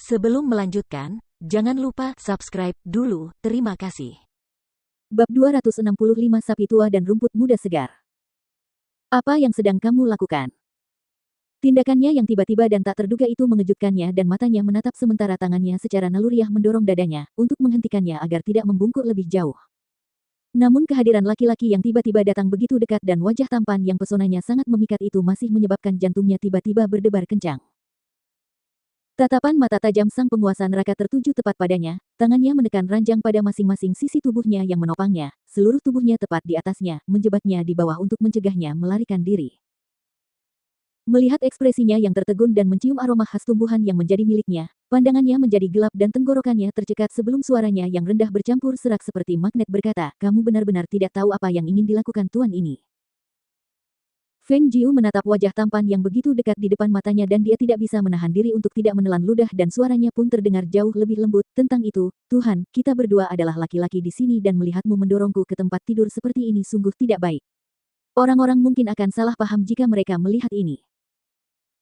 Sebelum melanjutkan, jangan lupa subscribe dulu. Terima kasih. Bab 265 Sapi Tua dan Rumput Muda Segar. Apa yang sedang kamu lakukan? Tindakannya yang tiba-tiba dan tak terduga itu mengejutkannya dan matanya menatap sementara tangannya secara naluriah mendorong dadanya untuk menghentikannya agar tidak membungkuk lebih jauh. Namun kehadiran laki-laki yang tiba-tiba datang begitu dekat dan wajah tampan yang pesonanya sangat memikat itu masih menyebabkan jantungnya tiba-tiba berdebar kencang. Tatapan mata tajam sang penguasa neraka tertuju tepat padanya, tangannya menekan ranjang pada masing-masing sisi tubuhnya yang menopangnya, seluruh tubuhnya tepat di atasnya, menjebaknya di bawah untuk mencegahnya melarikan diri. Melihat ekspresinya yang tertegun dan mencium aroma khas tumbuhan yang menjadi miliknya, pandangannya menjadi gelap dan tenggorokannya tercekat sebelum suaranya yang rendah bercampur serak seperti magnet berkata, "Kamu benar-benar tidak tahu apa yang ingin dilakukan tuan ini." Feng Jiu menatap wajah tampan yang begitu dekat di depan matanya dan dia tidak bisa menahan diri untuk tidak menelan ludah dan suaranya pun terdengar jauh lebih lembut. Tentang itu, Tuhan, kita berdua adalah laki-laki di sini dan melihatmu mendorongku ke tempat tidur seperti ini sungguh tidak baik. Orang-orang mungkin akan salah paham jika mereka melihat ini.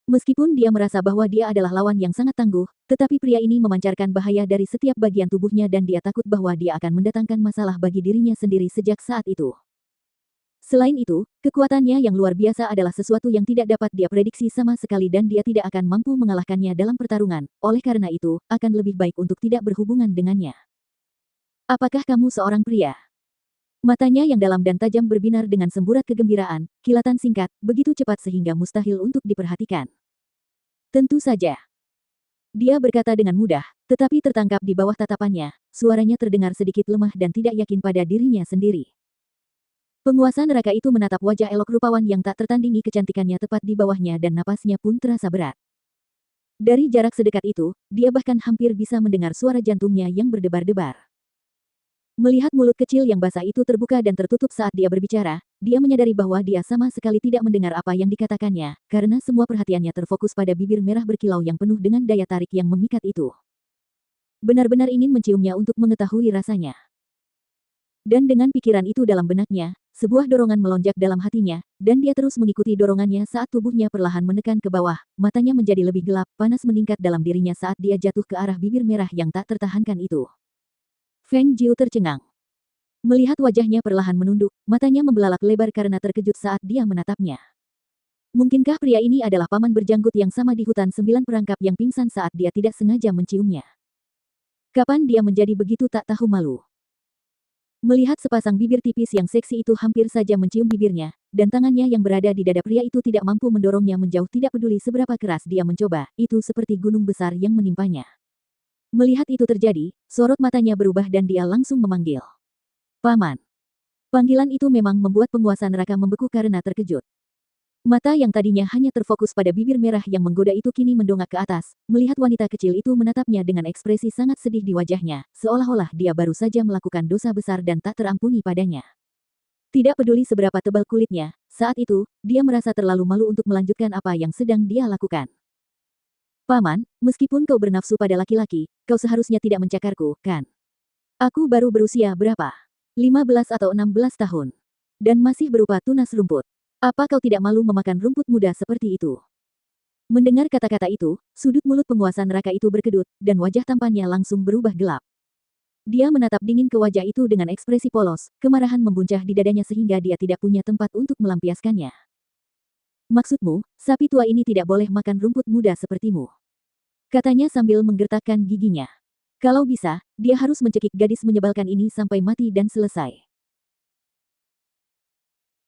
Meskipun dia merasa bahwa dia adalah lawan yang sangat tangguh, tetapi pria ini memancarkan bahaya dari setiap bagian tubuhnya dan dia takut bahwa dia akan mendatangkan masalah bagi dirinya sendiri sejak saat itu. Selain itu, kekuatannya yang luar biasa adalah sesuatu yang tidak dapat dia prediksi sama sekali dan dia tidak akan mampu mengalahkannya dalam pertarungan, oleh karena itu, akan lebih baik untuk tidak berhubungan dengannya. Apakah kamu seorang pria? Matanya yang dalam dan tajam berbinar dengan semburat kegembiraan, kilatan singkat, begitu cepat sehingga mustahil untuk diperhatikan. Tentu saja. Dia berkata dengan mudah, tetapi tertangkap di bawah tatapannya, suaranya terdengar sedikit lemah dan tidak yakin pada dirinya sendiri. Penguasa neraka itu menatap wajah elok rupawan yang tak tertandingi kecantikannya tepat di bawahnya dan napasnya pun terasa berat. Dari jarak sedekat itu, dia bahkan hampir bisa mendengar suara jantungnya yang berdebar-debar. Melihat mulut kecil yang basah itu terbuka dan tertutup saat dia berbicara, dia menyadari bahwa dia sama sekali tidak mendengar apa yang dikatakannya, karena semua perhatiannya terfokus pada bibir merah berkilau yang penuh dengan daya tarik yang memikat itu. Benar-benar ingin menciumnya untuk mengetahui rasanya. Dan dengan pikiran itu dalam benaknya, sebuah dorongan melonjak dalam hatinya, dan dia terus mengikuti dorongannya saat tubuhnya perlahan menekan ke bawah, matanya menjadi lebih gelap, panas meningkat dalam dirinya saat dia jatuh ke arah bibir merah yang tak tertahankan itu. Feng Jiu tercengang. Melihat wajahnya perlahan menunduk, matanya membelalak lebar karena terkejut saat dia menatapnya. Mungkinkah pria ini adalah paman berjanggut yang sama di hutan 9 perangkap yang pingsan saat dia tidak sengaja menciumnya? Kapan dia menjadi begitu tak tahu malu? Melihat sepasang bibir tipis yang seksi itu hampir saja mencium bibirnya, dan tangannya yang berada di dada pria itu tidak mampu mendorongnya menjauh tidak peduli seberapa keras dia mencoba, itu seperti gunung besar yang menimpanya. Melihat itu terjadi, sorot matanya berubah dan dia langsung memanggil. Paman. Panggilan itu memang membuat penguasa neraka membeku karena terkejut. Mata yang tadinya hanya terfokus pada bibir merah yang menggoda itu kini mendongak ke atas, melihat wanita kecil itu menatapnya dengan ekspresi sangat sedih di wajahnya, seolah-olah dia baru saja melakukan dosa besar dan tak terampuni padanya. Tidak peduli seberapa tebal kulitnya, saat itu, dia merasa terlalu malu untuk melanjutkan apa yang sedang dia lakukan. Paman, meskipun kau bernafsu pada laki-laki, kau seharusnya tidak mencakarku, kan? Aku baru berusia berapa? 15 atau 16 tahun. Dan masih berupa tunas rumput. Apa kau tidak malu memakan rumput muda seperti itu? Mendengar kata-kata itu, sudut mulut penguasa neraka itu berkedut, dan wajah tampannya langsung berubah gelap. Dia menatap dingin ke wajah itu dengan ekspresi polos, kemarahan membuncah di dadanya sehingga dia tidak punya tempat untuk melampiaskannya. Maksudmu, sapi tua ini tidak boleh makan rumput muda sepertimu? Katanya sambil menggertakkan giginya. Kalau bisa, dia harus mencekik gadis menyebalkan ini sampai mati dan selesai.